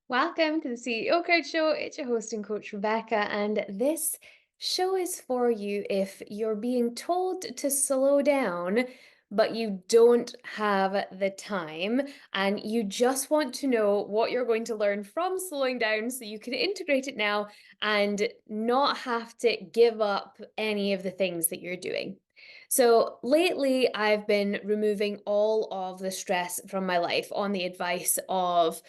Welcome to the CEO Crowd Show. It's your host and coach, Rebecca, and this show is for you if you're being told to slow down, but you don't have the time and you just want to know what you're going to learn from slowing down so you can integrate it now and not have to give up any of the things that you're doing. So lately, I've been removing all of the stress from my life on the advice of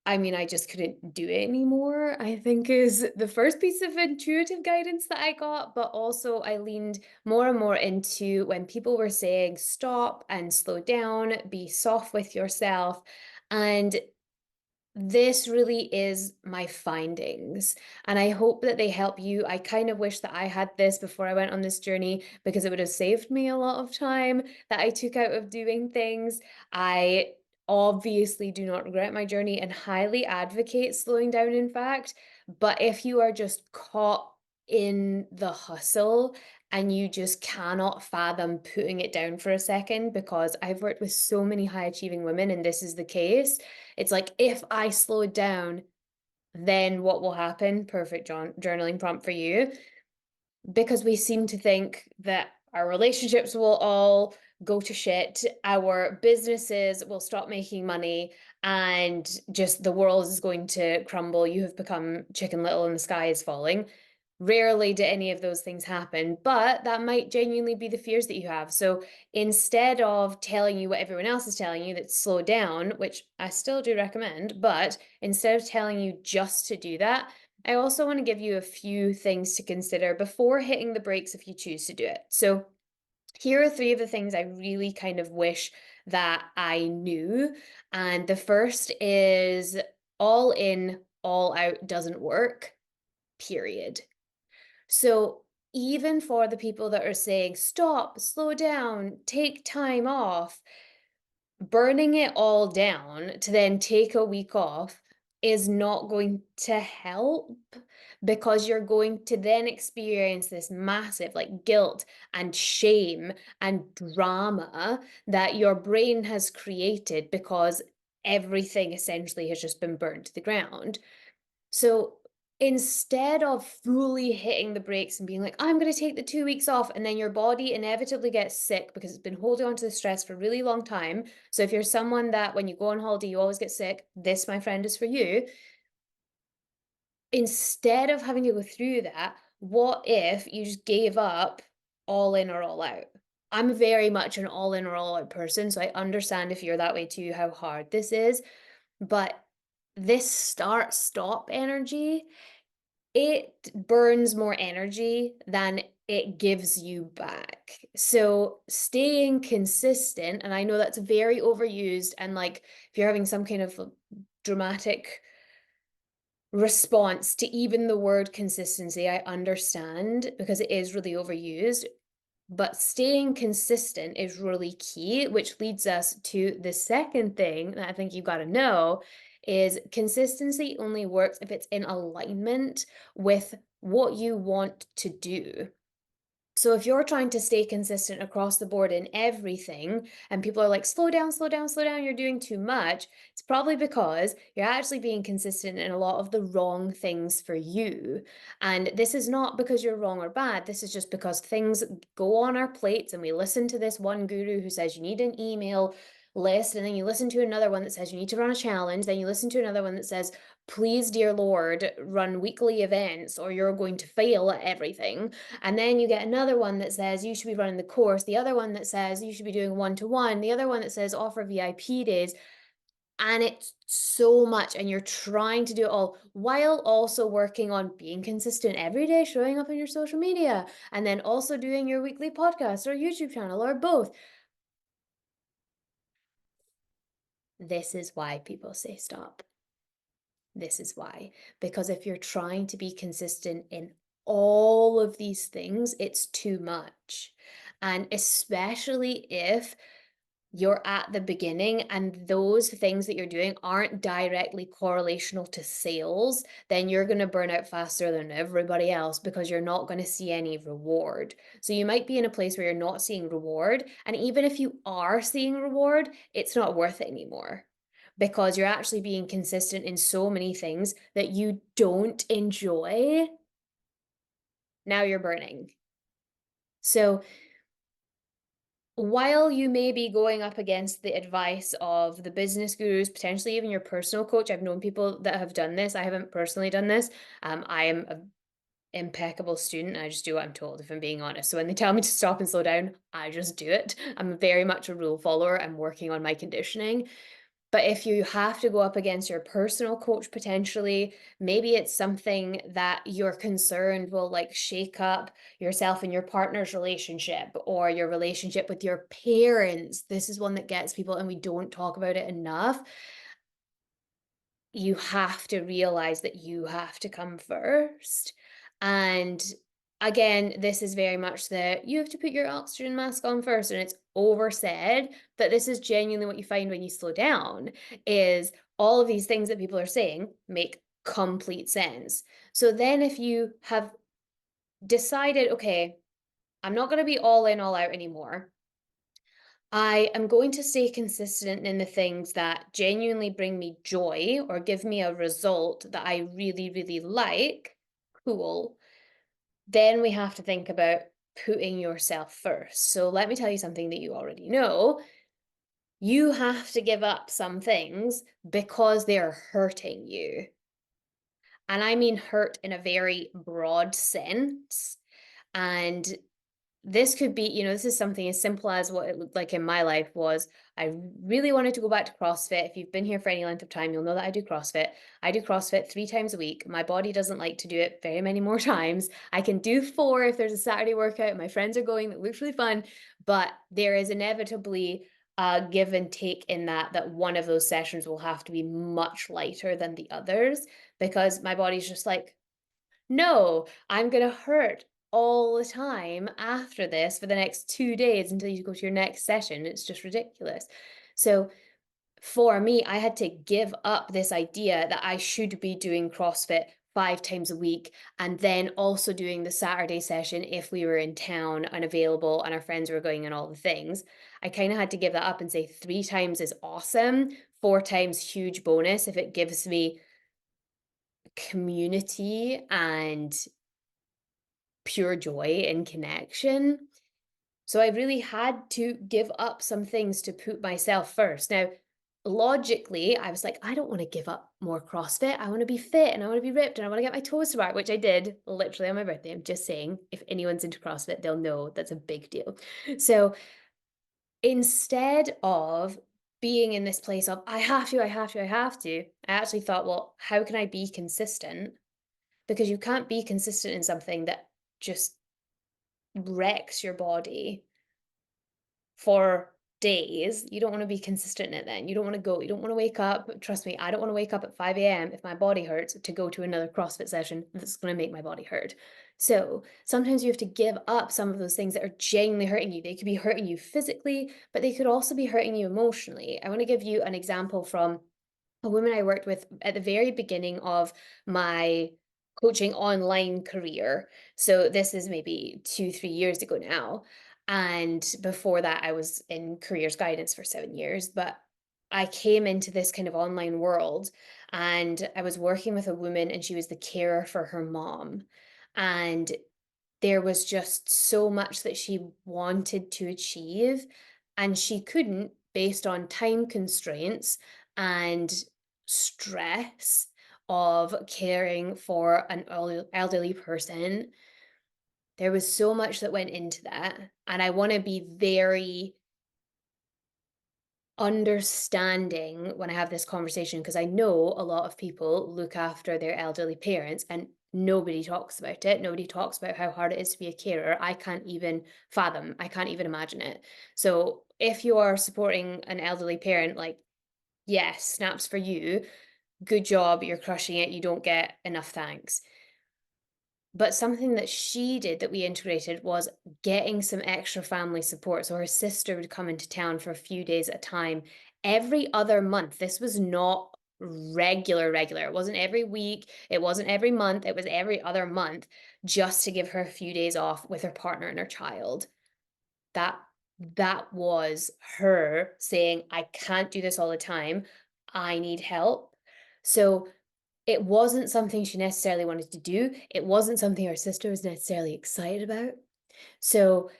I just couldn't do it anymore, I think is the first piece of intuitive guidance that I got, but also I leaned more and more into when people were saying, "Stop and slow down, be soft with yourself." And this really is my findings, and I hope that they help you. I kind of wish that I had this before I went on this journey because it would have saved me a lot of time that I took out of doing things. I obviously do not regret my journey and highly advocate slowing down, in fact. But if you are just caught in the hustle and you just cannot fathom putting it down for a second, because I've worked with so many high achieving women, and this is the case. It's like, if I slow down, then what will happen? Perfect journaling prompt for you. Because we seem to think that our relationships will all go to shit, our businesses will stop making money, and just the world is going to crumble. You have become Chicken Little and the sky is falling. Rarely do any of those things happen, but that might genuinely be the fears that you have. So instead of telling you what everyone else is telling you, that slow down, which I still do recommend, but instead of telling you just to do that, I also want to give you a few things to consider before hitting the brakes if you choose to do it. So here are three of the things I really kind of wish that I knew. And the first is all in, all out doesn't work, period. So even for the people that are saying, stop, slow down, take time off, burning it all down to then take a week off is not going to help, because you're going to then experience this massive like guilt and shame and drama that your brain has created because everything essentially has just been burnt to the ground. So instead of fully hitting the brakes and being like, I'm going to take the 2 weeks off, and then your body inevitably gets sick because it's been holding on to the stress for a really long time. So if you're someone that when you go on holiday, you always get sick, this, my friend, is for you. Instead of having to go through that, what if you just gave up all in or all out? I'm very much an all in or all out person. So I understand if you're that way too, how hard this is. But this start stop energy, it burns more energy than it gives you back. So staying consistent, and I know that's very overused, and like if you're having some kind of dramatic response to even the word consistency, I understand because it is really overused. But staying consistent is really key, which leads us to the second thing that I think you've got to know is consistency only works if it's in alignment with what you want to do. So if you're trying to stay consistent across the board in everything, and people are like, slow down, slow down, slow down, you're doing too much, it's probably because you're actually being consistent in a lot of the wrong things for you. And this is not because you're wrong or bad. This is just because things go on our plates and we listen to this one guru who says you need an email list, and then you listen to another one that says you need to run a challenge, then you listen to another one that says, please dear lord, run weekly events or you're going to fail at everything. And then you get another one that says you should be running the course, the other one that says you should be doing one-to-one, the other one that says offer VIP days. And it's so much, and you're trying to do it all while also working on being consistent every day, showing up on your social media, and then also doing your weekly podcast or YouTube channel or both. This is why people say stop. This is why. Because if you're trying to be consistent in all of these things, it's too much. And especially if you're at the beginning and those things that you're doing aren't directly correlational to sales, then you're going to burn out faster than everybody else because you're not going to see any reward. So you might be in a place where you're not seeing reward. And even if you are seeing reward, it's not worth it anymore. because you're actually being consistent in so many things that you don't enjoy. Now you're burning. So while you may be going up against the advice of the business gurus, potentially even your personal coach, I've known people that have done this. I haven't personally done this. I am an impeccable student. I just do what I'm told, if I'm being honest. So when they tell me to stop and slow down, I just do it. I'm very much a rule follower. I'm working on my conditioning. But if you have to go up against your personal coach potentially, maybe it's something that you're concerned will like shake up yourself and your partner's relationship or your relationship with your parents. This is one that gets people, and we don't talk about it enough. You have to realize that you have to come first. And again, this is very much that you have to put your oxygen mask on first. And it's oversaid, but this is genuinely what you find when you slow down is all of these things that people are saying make complete sense. So then if you have decided, okay, I'm not going to be all in, all out anymore. I am going to stay consistent in the things that genuinely bring me joy or give me a result that I really, really like. Cool. Then we have to think about putting yourself first. So let me tell you something that you already know. You have to give up some things because they're hurting you. And I mean hurt in a very broad sense. And this could be, this is something as simple as what it looked like in my life was I really wanted to go back to CrossFit. If you've been here for any length of time, you'll know that I do CrossFit. I do CrossFit 3 times a week. My body doesn't like to do it very many more times. I can do 4 if there's a Saturday workout. My friends are going, that looks really fun, but there is inevitably a give and take in that one of those sessions will have to be much lighter than the others because my body's just like, no, I'm gonna hurt all the time after this for the next 2 days until you go to your next session. It's just ridiculous. So for me, I had to give up this idea that I should be doing CrossFit 5 times a week and then also doing the Saturday session if we were in town and available and our friends were going and all the things. I kind of had to give that up and say 3 times is awesome, 4 times huge bonus if it gives me community and pure joy and connection. So I really had to give up some things to put myself first. Now, logically, I was like, I don't want to give up more CrossFit. I want to be fit and I want to be ripped and I want to get my toes to bar, which I did literally on my birthday. I'm just saying, if anyone's into CrossFit, they'll know that's a big deal. So instead of being in this place of, I have to, I have to, I have to, I actually thought, well, how can I be consistent? Because you can't be consistent in something that just wrecks your body for days. You don't want to be consistent in it then. You don't want to go. You don't want to wake up. Trust me, I don't want to wake up at 5 a.m. if my body hurts to go to another CrossFit session that's going to make my body hurt. So sometimes you have to give up some of those things that are genuinely hurting you. They could be hurting you physically, but they could also be hurting you emotionally. I want to give you an example from a woman I worked with at the very beginning of my coaching online career. So this is maybe 2, 3 years ago now. And before that, I was in careers guidance for 7 years. But I came into this kind of online world and I was working with a woman and she was the carer for her mom. And there was just so much that she wanted to achieve, and she couldn't based on time constraints and stress of caring for an elderly person. There was so much that went into that, and I wanna be very understanding when I have this conversation because I know a lot of people look after their elderly parents and nobody talks about it. Nobody talks about how hard it is to be a carer. I can't even fathom, I can't even imagine it. So if you are supporting an elderly parent, like, yes, snaps for you. Good job, you're crushing it. You don't get enough thanks. But something that she did that we integrated was getting some extra family support. So her sister would come into town for a few days at a time every other month. This was not regular. It wasn't every week, it wasn't every month, it was every other month just to give her a few days off with her partner and her child. That that was her saying, I can't do this all the time. I need help. So it wasn't something she necessarily wanted to do. It wasn't something our sister was necessarily excited about. So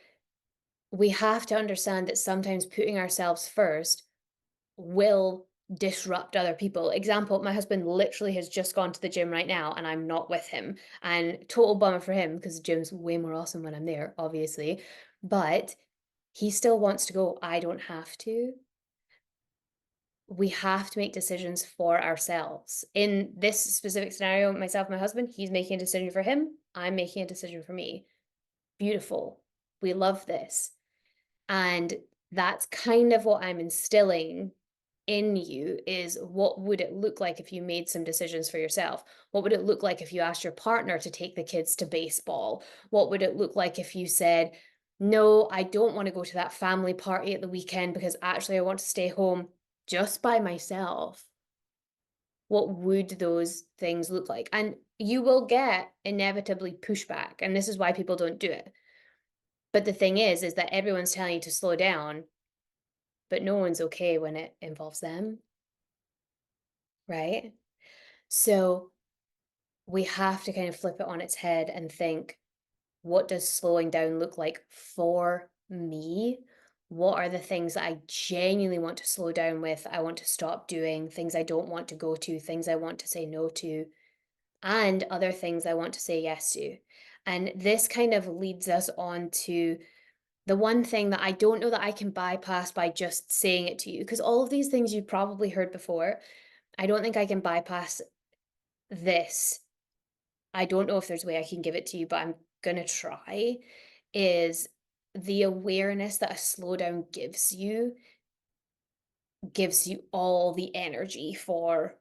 we have to understand that sometimes putting ourselves first will disrupt other people. Example, my husband literally has just gone to the gym right now and I'm not with him. And total bummer for him because the gym's way more awesome when I'm there, obviously. But he still wants to go. I don't have to. We have to make decisions for ourselves. In this specific scenario, myself and my husband, he's making a decision for him. I'm making a decision for me. Beautiful. We love this. And that's kind of what I'm instilling in you is what would it look like if you made some decisions for yourself? What would it look like if you asked your partner to take the kids to baseball? What would it look like if you said, no, I don't want to go to that family party at the weekend because actually I want to stay home just by myself? What would those things look like? And you will get inevitably pushback, and this is why people don't do it. But the thing is that everyone's telling you to slow down, but no one's okay when it involves them, right? So we have to kind of flip it on its head and think, what does slowing down look like for me? What are the things that I genuinely want to slow down with? I want to stop doing things I don't want to go to, things I want to say no to, and other things I want to say yes to. And this kind of leads us on to the one thing that I don't know that I can bypass by just saying it to you, because all of these things you've probably heard before. I don't think I can bypass this. I don't know if there's a way I can give it to you, but I'm gonna try, is the awareness that a slowdown gives you all the energy for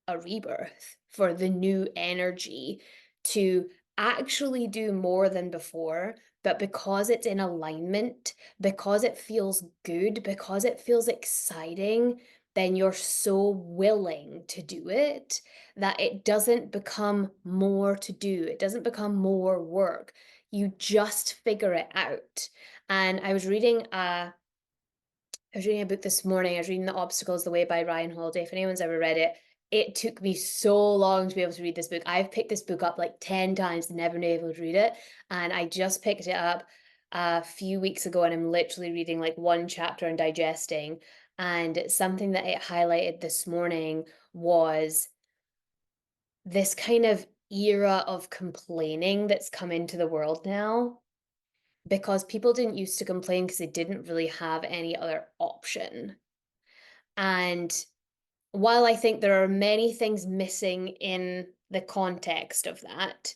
a rebirth, for the new energy to actually do more than before. But because it's in alignment, because it feels good, because it feels exciting, then you're so willing to do it that it doesn't become more to do. It doesn't become more work. You just figure it out. And I was reading a book this morning. I was reading The Obstacles the Way by Ryan Holiday. If anyone's ever read it, it took me so long to be able to read this book. I've picked this book up like 10 times, never been able to read it. And I just picked it up a few weeks ago and I'm literally reading like one chapter and digesting. And something that it highlighted this morning was this kind of era of complaining that's come into the world now because people didn't used to complain because they didn't really have any other option. And while I think there are many things missing in the context of that,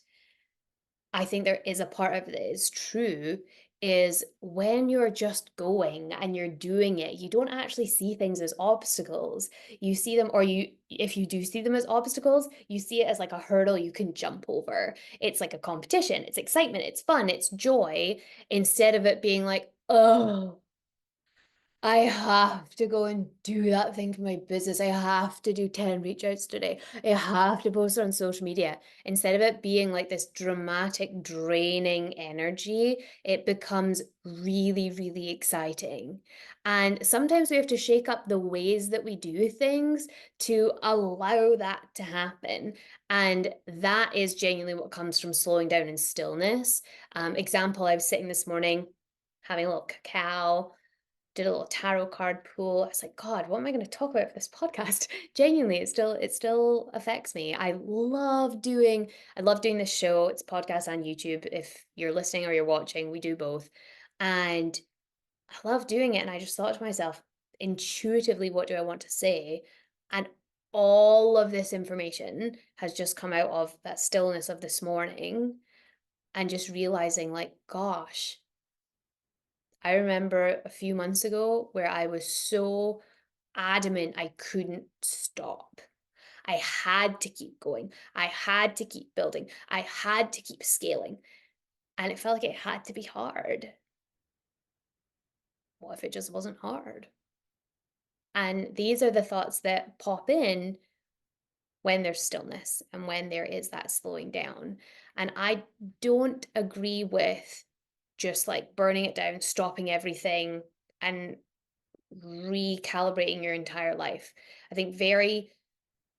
I think there is a part of it that is true is when you're just going and you're doing it, you don't actually see things as obstacles. You see them, or if you do see them as obstacles, you see it as like a hurdle you can jump over. It's like a competition, it's excitement, it's fun, it's joy, instead of it being like, oh, I have to go and do that thing for my business. I have to do 10 reach outs today. I have to post on social media. Instead of it being like this dramatic, draining energy, it becomes really, really exciting. And sometimes we have to shake up the ways that we do things to allow that to happen. And that is genuinely what comes from slowing down in stillness. Example, I was sitting this morning having a little cacao, did a little tarot card pool. I was like, God, what am I going to talk about for this podcast? Genuinely, it still affects me. I love doing this show. It's podcast and YouTube. If you're listening or you're watching, we do both. And I love doing it. And I just thought to myself, intuitively, what do I want to say? And all of this information has just come out of that stillness of this morning and just realizing, like, gosh, I remember a few months ago where I was so adamant I couldn't stop. I had to keep going. I had to keep building. I had to keep scaling. And it felt like it had to be hard. What if it just wasn't hard? And these are the thoughts that pop in when there's stillness and when there is that slowing down. And I don't agree with just like burning it down, stopping everything, and recalibrating your entire life. I think very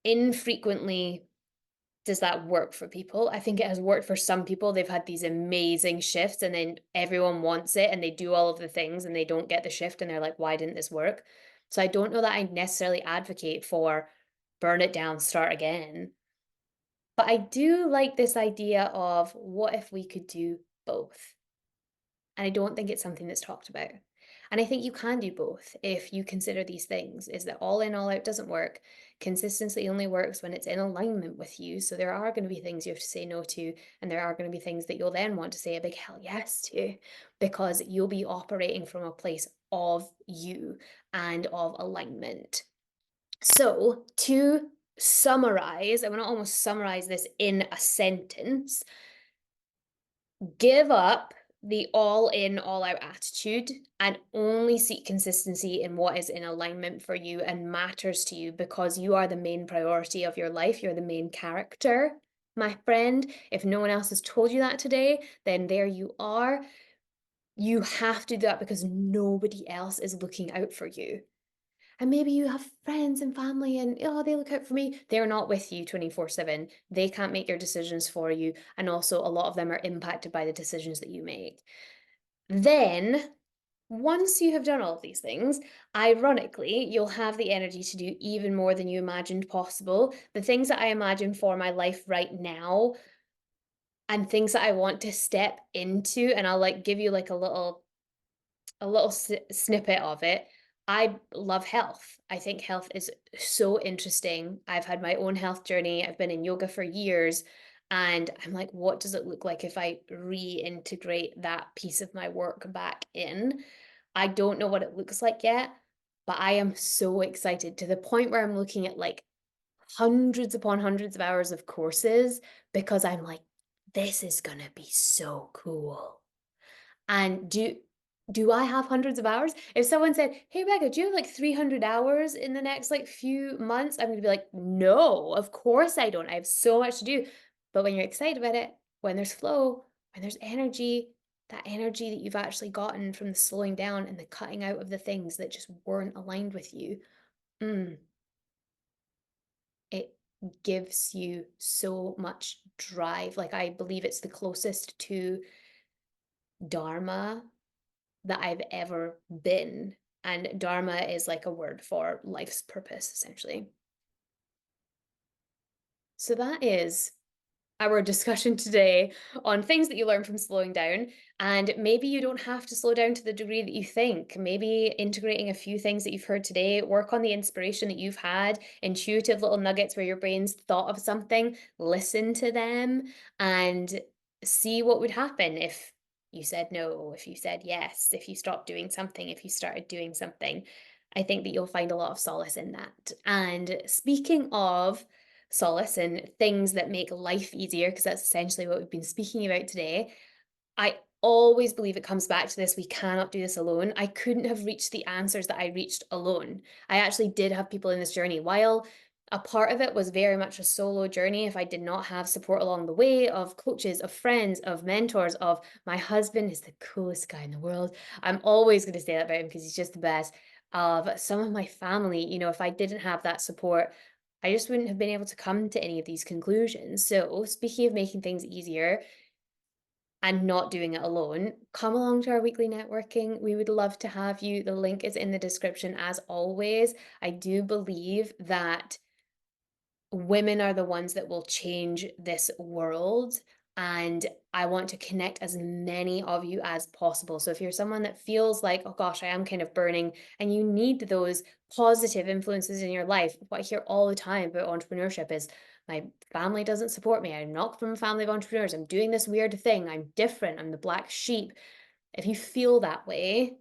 infrequently does that work for people. I think it has worked for some people. They've had these amazing shifts and then everyone wants it and they do all of the things and they don't get the shift and they're like, why didn't this work? So I don't know that I necessarily advocate for burn it down, start again. But I do like this idea of what if we could do both? And I don't think it's something that's talked about. And I think you can do both if you consider these things is that all in, all out doesn't work. Consistency only works when it's in alignment with you. So there are going to be things you have to say no to, and there are going to be things that you'll then want to say a big hell yes to, because you'll be operating from a place of you and of alignment. So to summarize, I want to almost summarize this in a sentence. Give up the all in, all out attitude and only seek consistency in what is in alignment for you and matters to you because you are the main priority of your life. You're the main character, my friend. If no one else has told you that today, then there you are. You have to do that because nobody else is looking out for you. And maybe you have friends and family and, oh, they look out for me. They're not with you 24/7. They can't make your decisions for you. And also, a lot of them are impacted by the decisions that you make. Then, once you have done all of these things, ironically, you'll have the energy to do even more than you imagined possible. The things that I imagine for my life right now and things that I want to step into, and I'll like give you like a little snippet of it. I love health. I think health is so interesting. I've had my own health journey. I've been in yoga for years. And I'm like, what does it look like if I reintegrate that piece of my work back in? I don't know what it looks like yet, but I am so excited to the point where I'm looking at like hundreds upon hundreds of hours of courses because I'm like, this is going to be so cool. And do I have hundreds of hours? If someone said, "Hey, Rebecca, do you have like 300 hours in the next like few months?" I'm gonna be like, "No, of course I don't. I have so much to do." But when you're excited about it, when there's flow, when there's energy, that energy that you've actually gotten from the slowing down and the cutting out of the things that just weren't aligned with you, mm, it gives you so much drive. Like I believe it's the closest to Dharma that I've ever been. And Dharma is like a word for life's purpose, essentially. So that is our discussion today on things that you learn from slowing down. And maybe you don't have to slow down to the degree that you think. Maybe integrating a few things that you've heard today, work on the inspiration that you've had, intuitive little nuggets where your brain's thought of something, listen to them and see what would happen if you said no, if you said yes, if you stopped doing something, if you started doing something. I think that you'll find a lot of solace in that. And speaking of solace and things that make life easier, because that's essentially what we've been speaking about today. I always believe it comes back to this. We cannot do this alone. I couldn't have reached the answers that I reached alone. I actually did have people in this journey. While a part of it was very much a solo journey, if I did not have support along the way of coaches, of friends, of mentors, of my husband is the coolest guy in the world. I'm always going to say that about him because he's just the best. Of some of my family, if I didn't have that support, I just wouldn't have been able to come to any of these conclusions. So, speaking of making things easier and not doing it alone, come along to our weekly networking. We would love to have you. The link is in the description as always. I do believe that women are the ones that will change this world. And I want to connect as many of you as possible. So if you're someone that feels like, oh gosh, I am kind of burning and you need those positive influences in your life, what I hear all the time about entrepreneurship is my family doesn't support me. I'm not from a family of entrepreneurs. I'm doing this weird thing. I'm different. I'm the black sheep. If you feel that way,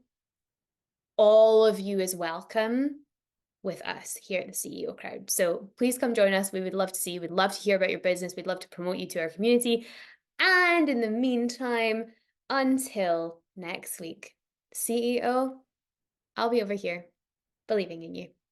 all of you is welcome with us here at the CEO Crowd. So please come join us. We would love to see you. We'd love to hear about your business. We'd love to promote you to our community. And in the meantime, until next week, CEO, I'll be over here believing in you.